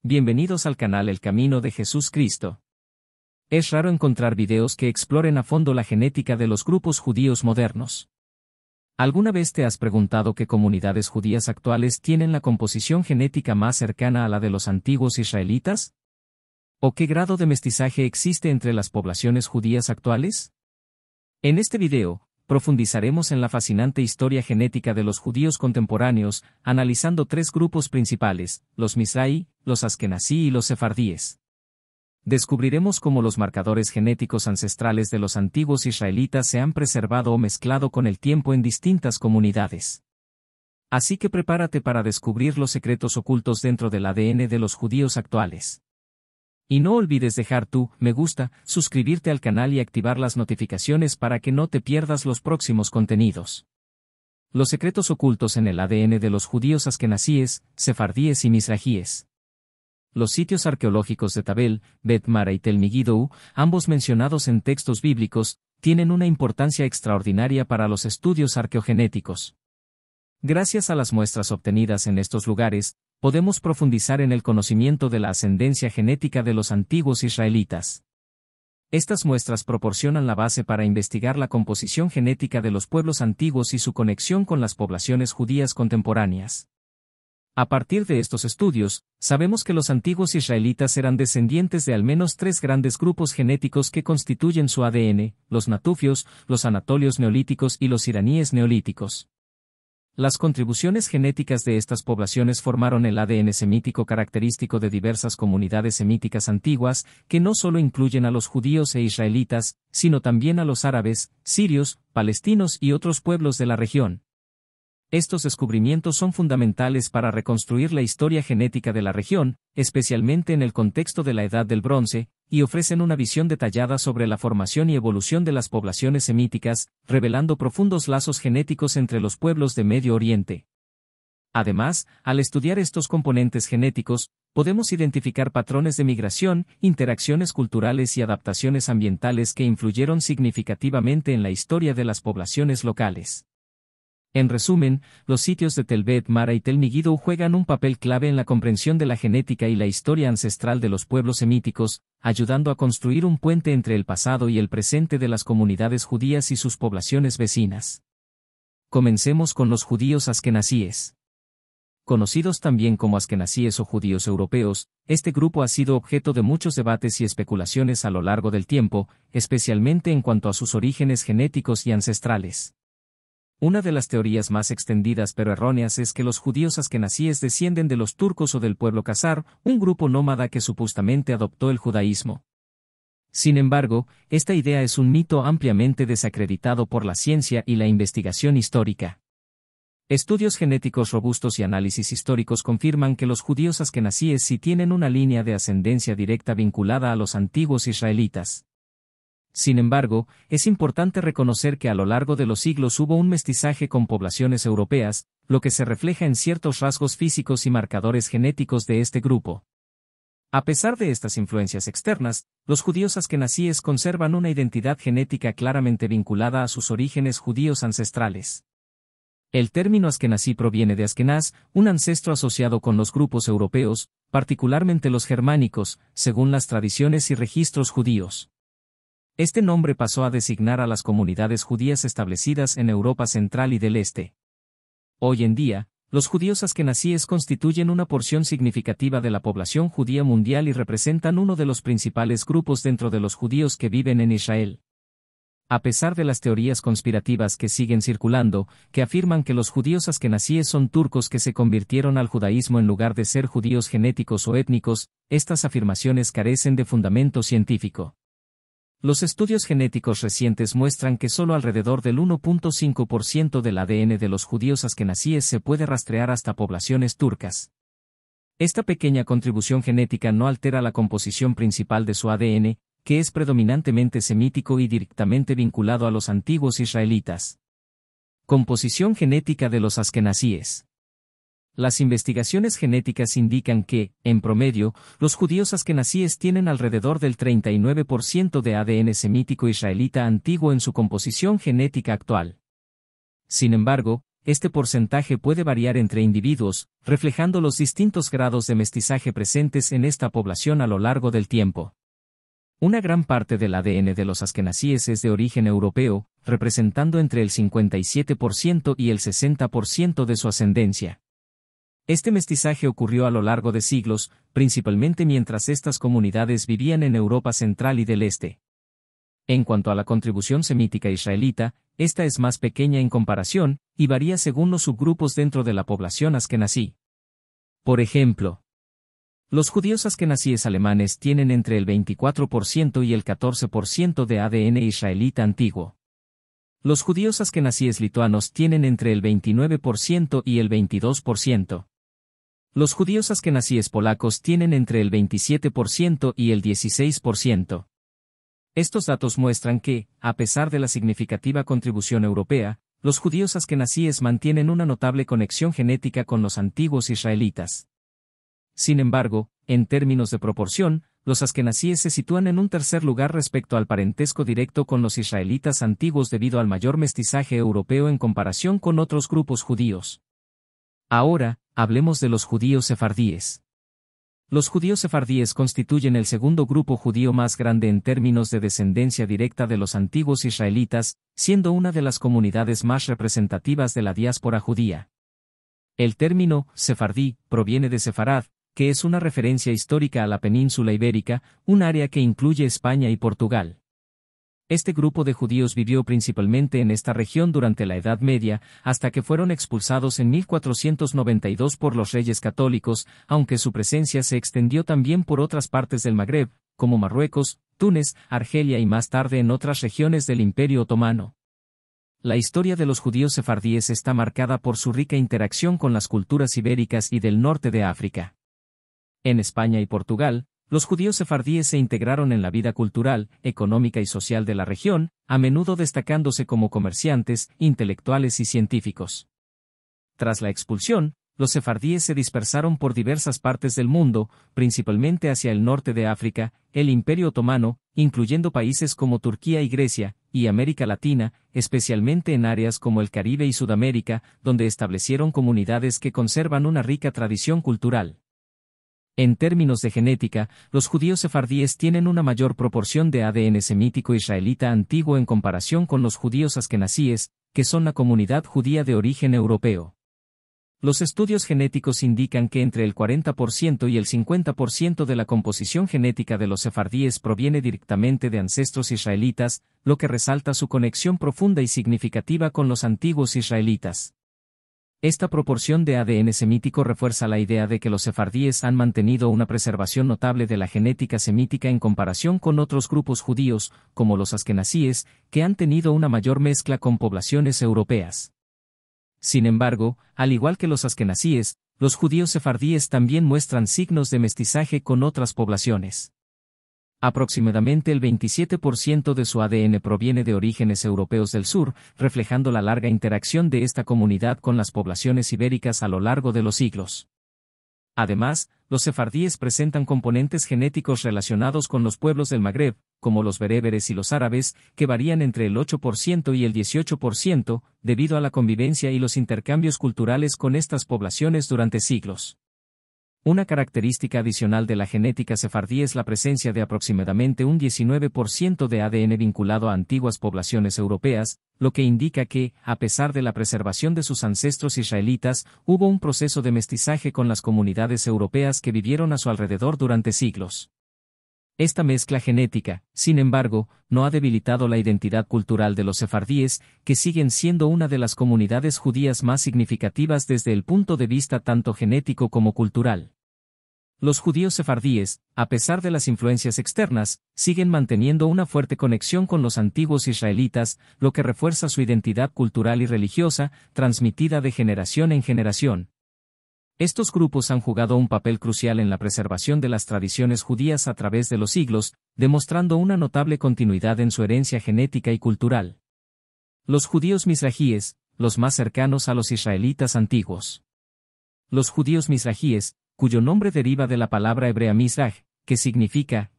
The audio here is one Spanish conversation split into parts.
Bienvenidos al canal El Camino de Jesús Cristo. Es raro encontrar videos que exploren a fondo la genética de los grupos judíos modernos. ¿Alguna vez te has preguntado qué comunidades judías actuales tienen la composición genética más cercana a la de los antiguos israelitas? ¿O qué grado de mestizaje existe entre las poblaciones judías actuales? En este video, profundizaremos en la fascinante historia genética de los judíos contemporáneos, analizando tres grupos principales, los Mizrahi, los Askenazí y los Sefardíes. Descubriremos cómo los marcadores genéticos ancestrales de los antiguos israelitas se han preservado o mezclado con el tiempo en distintas comunidades. Así que prepárate para descubrir los secretos ocultos dentro del ADN de los judíos actuales. Y no olvides dejar tu me gusta, suscribirte al canal y activar las notificaciones para que no te pierdas los próximos contenidos. Los secretos ocultos en el ADN de los judíos askenazíes, sefardíes y mizrajíes. Los sitios arqueológicos de Tabel, Bet Mara y Tel Migidou, ambos mencionados en textos bíblicos, tienen una importancia extraordinaria para los estudios arqueogenéticos. Gracias a las muestras obtenidas en estos lugares, podemos profundizar en el conocimiento de la ascendencia genética de los antiguos israelitas. Estas muestras proporcionan la base para investigar la composición genética de los pueblos antiguos y su conexión con las poblaciones judías contemporáneas. A partir de estos estudios, sabemos que los antiguos israelitas eran descendientes de al menos tres grandes grupos genéticos que constituyen su ADN, los natufios, los anatolios neolíticos y los iraníes neolíticos. Las contribuciones genéticas de estas poblaciones formaron el ADN semítico característico de diversas comunidades semíticas antiguas, que no solo incluyen a los judíos e israelitas, sino también a los árabes, sirios, palestinos y otros pueblos de la región. Estos descubrimientos son fundamentales para reconstruir la historia genética de la región, especialmente en el contexto de la Edad del Bronce, y ofrecen una visión detallada sobre la formación y evolución de las poblaciones semíticas, revelando profundos lazos genéticos entre los pueblos de Medio Oriente. Además, al estudiar estos componentes genéticos, podemos identificar patrones de migración, interacciones culturales y adaptaciones ambientales que influyeron significativamente en la historia de las poblaciones locales. En resumen, los sitios de Tel Bet Mara y Tel Migidou juegan un papel clave en la comprensión de la genética y la historia ancestral de los pueblos semíticos, ayudando a construir un puente entre el pasado y el presente de las comunidades judías y sus poblaciones vecinas. Comencemos con los judíos askenazíes. Conocidos también como askenazíes o judíos europeos, este grupo ha sido objeto de muchos debates y especulaciones a lo largo del tiempo, especialmente en cuanto a sus orígenes genéticos y ancestrales. Una de las teorías más extendidas pero erróneas es que los judíos askenazíes descienden de los turcos o del pueblo khazar, un grupo nómada que supuestamente adoptó el judaísmo. Sin embargo, esta idea es un mito ampliamente desacreditado por la ciencia y la investigación histórica. Estudios genéticos robustos y análisis históricos confirman que los judíos askenazíes sí tienen una línea de ascendencia directa vinculada a los antiguos israelitas. Sin embargo, es importante reconocer que a lo largo de los siglos hubo un mestizaje con poblaciones europeas, lo que se refleja en ciertos rasgos físicos y marcadores genéticos de este grupo. A pesar de estas influencias externas, los judíos askenazíes conservan una identidad genética claramente vinculada a sus orígenes judíos ancestrales. El término askenazí proviene de Askenaz, un ancestro asociado con los grupos europeos, particularmente los germánicos, según las tradiciones y registros judíos. Este nombre pasó a designar a las comunidades judías establecidas en Europa Central y del Este. Hoy en día, los judíos askenazíes constituyen una porción significativa de la población judía mundial y representan uno de los principales grupos dentro de los judíos que viven en Israel. A pesar de las teorías conspirativas que siguen circulando, que afirman que los judíos askenazíes son turcos que se convirtieron al judaísmo en lugar de ser judíos genéticos o étnicos, estas afirmaciones carecen de fundamento científico. Los estudios genéticos recientes muestran que solo alrededor del 1.5% del ADN de los judíos askenazíes se puede rastrear hasta poblaciones turcas. Esta pequeña contribución genética no altera la composición principal de su ADN, que es predominantemente semítico y directamente vinculado a los antiguos israelitas. Composición genética de los askenazíes. Las investigaciones genéticas indican que, en promedio, los judíos askenazíes tienen alrededor del 39% de ADN semítico israelita antiguo en su composición genética actual. Sin embargo, este porcentaje puede variar entre individuos, reflejando los distintos grados de mestizaje presentes en esta población a lo largo del tiempo. Una gran parte del ADN de los askenazíes es de origen europeo, representando entre el 57% y el 60% de su ascendencia. Este mestizaje ocurrió a lo largo de siglos, principalmente mientras estas comunidades vivían en Europa Central y del Este. En cuanto a la contribución semítica israelita, esta es más pequeña en comparación, y varía según los subgrupos dentro de la población askenazí. Por ejemplo, los judíos askenazíes alemanes tienen entre el 24% y el 14% de ADN israelita antiguo. Los judíos askenazíes lituanos tienen entre el 29% y el 22%. Los judíos askenazíes polacos tienen entre el 27% y el 16%. Estos datos muestran que, a pesar de la significativa contribución europea, los judíos askenazíes mantienen una notable conexión genética con los antiguos israelitas. Sin embargo, en términos de proporción, los askenazíes se sitúan en un tercer lugar respecto al parentesco directo con los israelitas antiguos debido al mayor mestizaje europeo en comparación con otros grupos judíos. Ahora, hablemos de los judíos sefardíes. Los judíos sefardíes constituyen el segundo grupo judío más grande en términos de descendencia directa de los antiguos israelitas, siendo una de las comunidades más representativas de la diáspora judía. El término sefardí proviene de Sefarad, que es una referencia histórica a la península ibérica, un área que incluye España y Portugal. Este grupo de judíos vivió principalmente en esta región durante la Edad Media, hasta que fueron expulsados en 1492 por los reyes católicos, aunque su presencia se extendió también por otras partes del Magreb, como Marruecos, Túnez, Argelia y más tarde en otras regiones del Imperio Otomano. La historia de los judíos sefardíes está marcada por su rica interacción con las culturas ibéricas y del norte de África. En España y Portugal, los judíos sefardíes se integraron en la vida cultural, económica y social de la región, a menudo destacándose como comerciantes, intelectuales y científicos. Tras la expulsión, los sefardíes se dispersaron por diversas partes del mundo, principalmente hacia el norte de África, el Imperio Otomano, incluyendo países como Turquía y Grecia, y América Latina, especialmente en áreas como el Caribe y Sudamérica, donde establecieron comunidades que conservan una rica tradición cultural. En términos de genética, los judíos sefardíes tienen una mayor proporción de ADN semítico israelita antiguo en comparación con los judíos askenazíes, que son la comunidad judía de origen europeo. Los estudios genéticos indican que entre el 40% y el 50% de la composición genética de los sefardíes proviene directamente de ancestros israelitas, lo que resalta su conexión profunda y significativa con los antiguos israelitas. Esta proporción de ADN semítico refuerza la idea de que los sefardíes han mantenido una preservación notable de la genética semítica en comparación con otros grupos judíos, como los askenazíes, que han tenido una mayor mezcla con poblaciones europeas. Sin embargo, al igual que los askenazíes, los judíos sefardíes también muestran signos de mestizaje con otras poblaciones. Aproximadamente el 27% de su ADN proviene de orígenes europeos del sur, reflejando la larga interacción de esta comunidad con las poblaciones ibéricas a lo largo de los siglos. Además, los sefardíes presentan componentes genéticos relacionados con los pueblos del Magreb, como los bereberes y los árabes, que varían entre el 8% y el 18%, debido a la convivencia y los intercambios culturales con estas poblaciones durante siglos. Una característica adicional de la genética sefardí es la presencia de aproximadamente un 19% de ADN vinculado a antiguas poblaciones europeas, lo que indica que, a pesar de la preservación de sus ancestros israelitas, hubo un proceso de mestizaje con las comunidades europeas que vivieron a su alrededor durante siglos. Esta mezcla genética, sin embargo, no ha debilitado la identidad cultural de los sefardíes, que siguen siendo una de las comunidades judías más significativas desde el punto de vista tanto genético como cultural. Los judíos sefardíes, a pesar de las influencias externas, siguen manteniendo una fuerte conexión con los antiguos israelitas, lo que refuerza su identidad cultural y religiosa, transmitida de generación en generación. Estos grupos han jugado un papel crucial en la preservación de las tradiciones judías a través de los siglos, demostrando una notable continuidad en su herencia genética y cultural. Los judíos mizrajíes, los más cercanos a los israelitas antiguos. Los judíos mizrajíes, cuyo nombre deriva de la palabra hebrea mizraj, que significa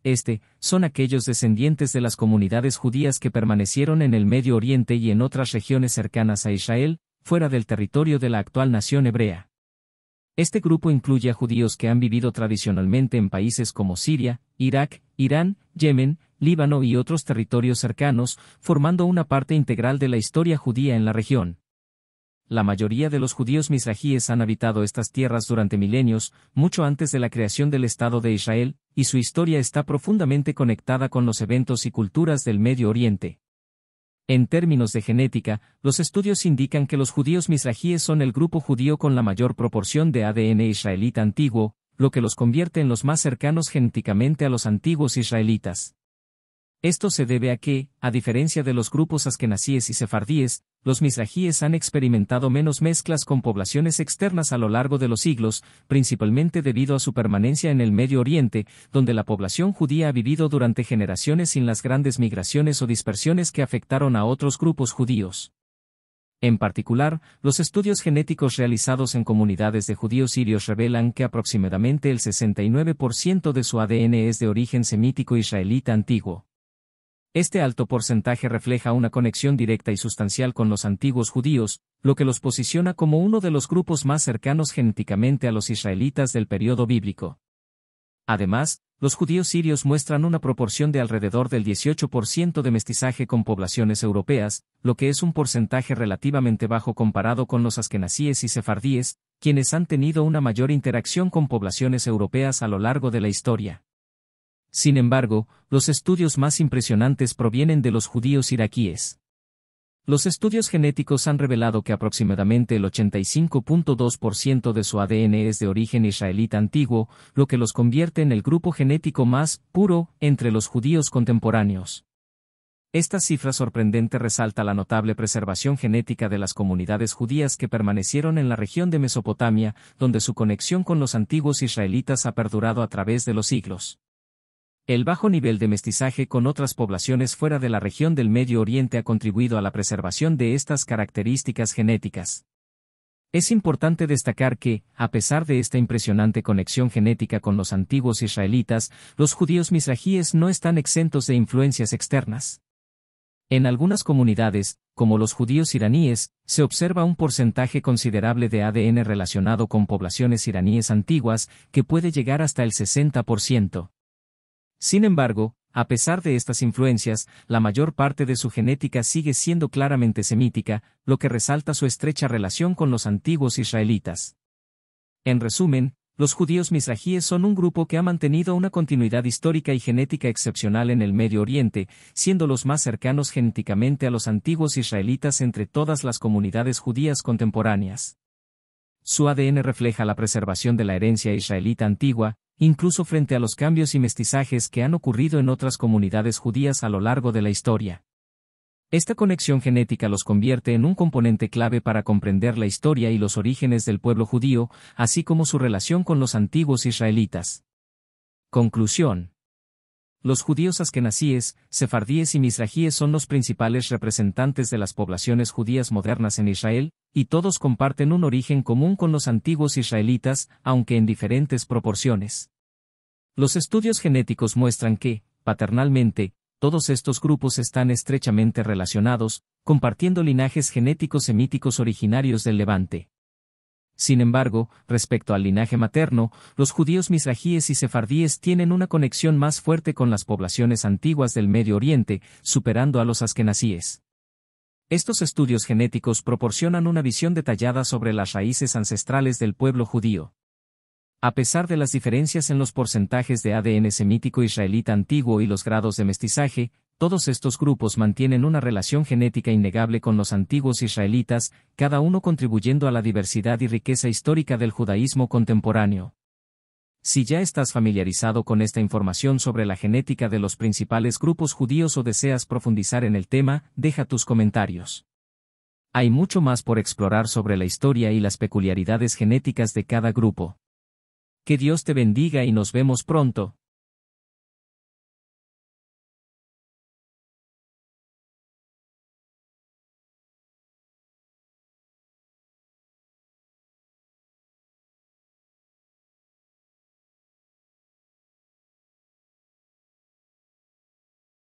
son aquellos descendientes de las comunidades judías que permanecieron en el Medio Oriente y en otras regiones cercanas a Israel, fuera del territorio de la actual nación hebrea. Este grupo incluye a judíos que han vivido tradicionalmente en países como Siria, Irak, Irán, Yemen, Líbano y otros territorios cercanos, formando una parte integral de la historia judía en la región. La mayoría de los judíos misrajíes han habitado estas tierras durante milenios, mucho antes de la creación del Estado de Israel, y su historia está profundamente conectada con los eventos y culturas del Medio Oriente. En términos de genética, los estudios indican que los judíos misrajíes son el grupo judío con la mayor proporción de ADN israelita antiguo, lo que los convierte en los más cercanos genéticamente a los antiguos israelitas. Esto se debe a que, a diferencia de los grupos askenazíes y sefardíes, los misrajíes han experimentado menos mezclas con poblaciones externas a lo largo de los siglos, principalmente debido a su permanencia en el Medio Oriente, donde la población judía ha vivido durante generaciones sin las grandes migraciones o dispersiones que afectaron a otros grupos judíos. En particular, los estudios genéticos realizados en comunidades de judíos sirios revelan que aproximadamente el 69% de su ADN es de origen semítico israelita antiguo. Este alto porcentaje refleja una conexión directa y sustancial con los antiguos judíos, lo que los posiciona como uno de los grupos más cercanos genéticamente a los israelitas del período bíblico. Además, los judíos sirios muestran una proporción de alrededor del 18% de mestizaje con poblaciones europeas, lo que es un porcentaje relativamente bajo comparado con los askenazíes y sefardíes, quienes han tenido una mayor interacción con poblaciones europeas a lo largo de la historia. Sin embargo, los estudios más impresionantes provienen de los judíos iraquíes. Los estudios genéticos han revelado que aproximadamente el 85.2% de su ADN es de origen israelita antiguo, lo que los convierte en el grupo genético más puro entre los judíos contemporáneos. Esta cifra sorprendente resalta la notable preservación genética de las comunidades judías que permanecieron en la región de Mesopotamia, donde su conexión con los antiguos israelitas ha perdurado a través de los siglos. El bajo nivel de mestizaje con otras poblaciones fuera de la región del Medio Oriente ha contribuido a la preservación de estas características genéticas. Es importante destacar que, a pesar de esta impresionante conexión genética con los antiguos israelitas, los judíos misrajíes no están exentos de influencias externas. En algunas comunidades, como los judíos iraníes, se observa un porcentaje considerable de ADN relacionado con poblaciones iraníes antiguas, que puede llegar hasta el 60%. Sin embargo, a pesar de estas influencias, la mayor parte de su genética sigue siendo claramente semítica, lo que resalta su estrecha relación con los antiguos israelitas. En resumen, los judíos misrajíes son un grupo que ha mantenido una continuidad histórica y genética excepcional en el Medio Oriente, siendo los más cercanos genéticamente a los antiguos israelitas entre todas las comunidades judías contemporáneas. Su ADN refleja la preservación de la herencia israelita antigua, incluso frente a los cambios y mestizajes que han ocurrido en otras comunidades judías a lo largo de la historia. Esta conexión genética los convierte en un componente clave para comprender la historia y los orígenes del pueblo judío, así como su relación con los antiguos israelitas. Conclusión. Los judíos askenazíes, sefardíes y misrajíes son los principales representantes de las poblaciones judías modernas en Israel, y todos comparten un origen común con los antiguos israelitas, aunque en diferentes proporciones. Los estudios genéticos muestran que, paternalmente, todos estos grupos están estrechamente relacionados, compartiendo linajes genéticos semíticos originarios del Levante. Sin embargo, respecto al linaje materno, los judíos misrajíes y sefardíes tienen una conexión más fuerte con las poblaciones antiguas del Medio Oriente, superando a los askenazíes. Estos estudios genéticos proporcionan una visión detallada sobre las raíces ancestrales del pueblo judío. A pesar de las diferencias en los porcentajes de ADN semítico israelita antiguo y los grados de mestizaje, todos estos grupos mantienen una relación genética innegable con los antiguos israelitas, cada uno contribuyendo a la diversidad y riqueza histórica del judaísmo contemporáneo. Si ya estás familiarizado con esta información sobre la genética de los principales grupos judíos o deseas profundizar en el tema, deja tus comentarios. Hay mucho más por explorar sobre la historia y las peculiaridades genéticas de cada grupo. Que Dios te bendiga y nos vemos pronto.